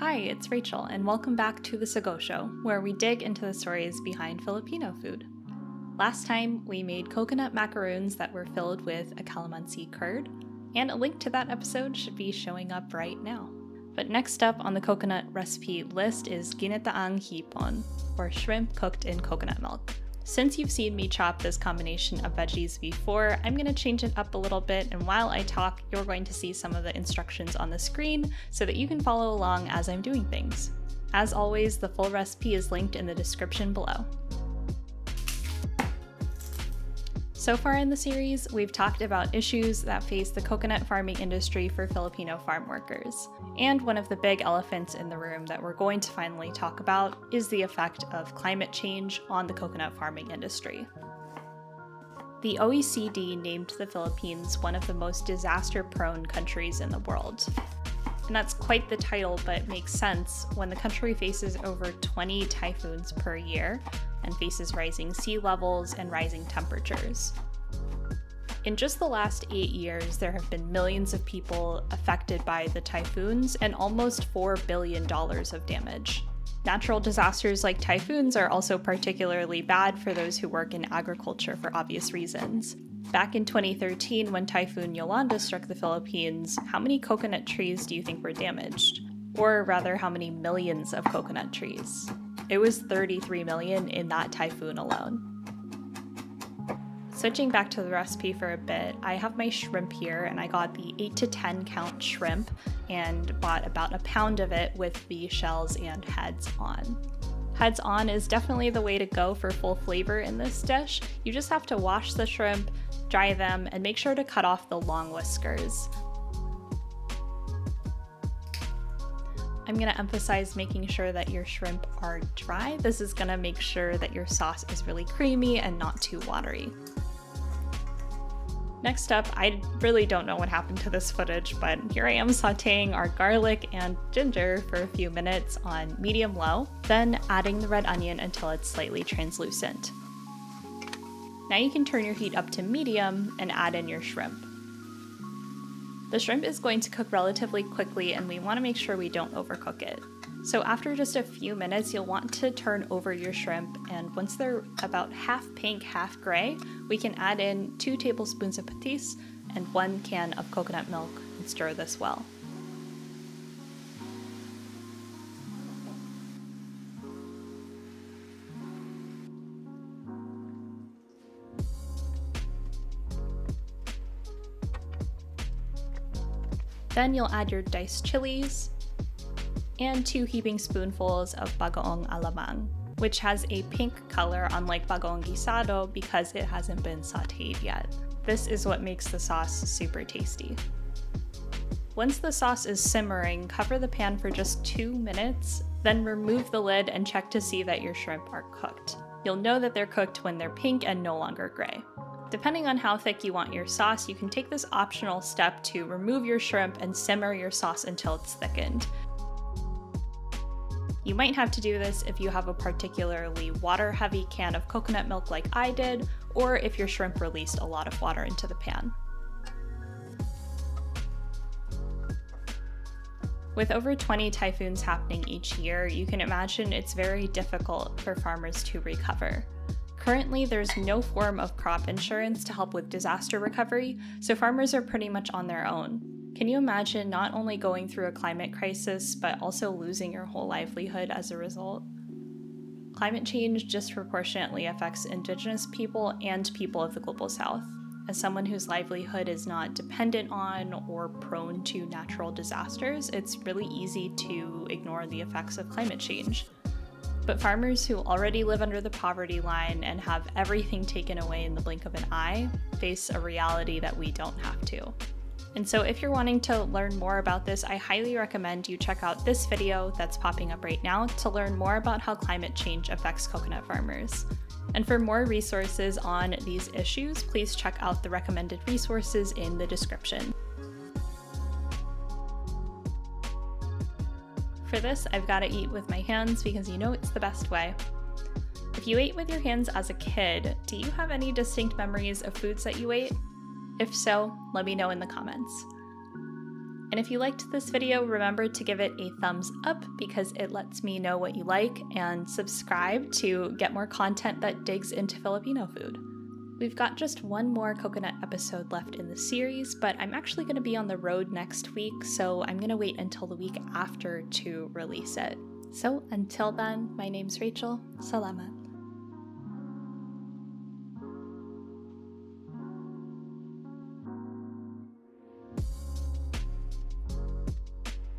Hi, it's Rachel, and welcome back to the Sago Show, where we dig into the stories behind Filipino food. Last time, we made coconut macaroons that were filled with a calamansi curd, and a link to that episode should be showing up right now. But next up on the coconut recipe list is Ginataang Hipon, or shrimp cooked in coconut milk. Since you've seen me chop this combination of veggies before, I'm going to change it up a little bit, and while I talk, you're going to see some of the instructions on the screen so that you can follow along as I'm doing things. As always, the full recipe is linked in the description below. So far in the series, we've talked about issues that face the coconut farming industry for Filipino farm workers. And one of the big elephants in the room that we're going to finally talk about is the effect of climate change on the coconut farming industry. The OECD named the Philippines one of the most disaster-prone countries in the world. And that's quite the title, but makes sense when the country faces over 20 typhoons per year and faces rising sea levels and rising temperatures. In just the last 8 years, there have been millions of people affected by the typhoons and almost $4 billion of damage. Natural disasters like typhoons are also particularly bad for those who work in agriculture for obvious reasons. Back in 2013, when Typhoon Yolanda struck the Philippines, how many coconut trees do you think were damaged? Or rather, how many millions of coconut trees? It was 33 million in that typhoon alone. Switching back to the recipe for a bit, I have my shrimp here, and I got the 8 to 10 count shrimp and bought about a pound of it with the shells and heads on. Heads on is definitely the way to go for full flavor in this dish. You just have to wash the shrimp, dry them, and make sure to cut off the long whiskers. I'm going to emphasize making sure that your shrimp are dry. This is going to make sure that your sauce is really creamy and not too watery. Next up, I really don't know what happened to this footage, but here I am sauteing our garlic and ginger for a few minutes on medium-low, then adding the red onion until it's slightly translucent. Now you can turn your heat up to medium and add in your shrimp. The shrimp is going to cook relatively quickly, and we want to make sure we don't overcook it. So after just a few minutes, you'll want to turn over your shrimp, and once they're about half pink, half gray, we can add in 2 tablespoons of patis and 1 can of coconut milk and stir this well. Then you'll add your diced chilies and 2 heaping spoonfuls of bagoong alamang, which has a pink color unlike bagoong guisado because it hasn't been sauteed yet. This is what makes the sauce super tasty. Once the sauce is simmering, cover the pan for just 2 minutes, then remove the lid and check to see that your shrimp are cooked. You'll know that they're cooked when they're pink and no longer gray. Depending on how thick you want your sauce, you can take this optional step to remove your shrimp and simmer your sauce until it's thickened. You might have to do this if you have a particularly water-heavy can of coconut milk like I did, or if your shrimp released a lot of water into the pan. With over 20 typhoons happening each year, you can imagine it's very difficult for farmers to recover. Currently, there's no form of crop insurance to help with disaster recovery, so farmers are pretty much on their own. Can you imagine not only going through a climate crisis, but also losing your whole livelihood as a result? Climate change disproportionately affects Indigenous people and people of the Global South. As someone whose livelihood is not dependent on or prone to natural disasters, it's really easy to ignore the effects of climate change. But farmers who already live under the poverty line and have everything taken away in the blink of an eye face a reality that we don't have to. And so if you're wanting to learn more about this, I highly recommend you check out this video that's popping up right now to learn more about how climate change affects coconut farmers. And for more resources on these issues, please check out the recommended resources in the description. For this, I've got to eat with my hands because you know it's the best way. If you ate with your hands as a kid, do you have any distinct memories of foods that you ate? If so, let me know in the comments. And if you liked this video, remember to give it a thumbs up because it lets me know what you like, and subscribe to get more content that digs into Filipino food. We've got just one more coconut episode left in the series, but I'm actually going to be on the road next week, so I'm going to wait until the week after to release it. So until then, my name's Rachel. Salamat.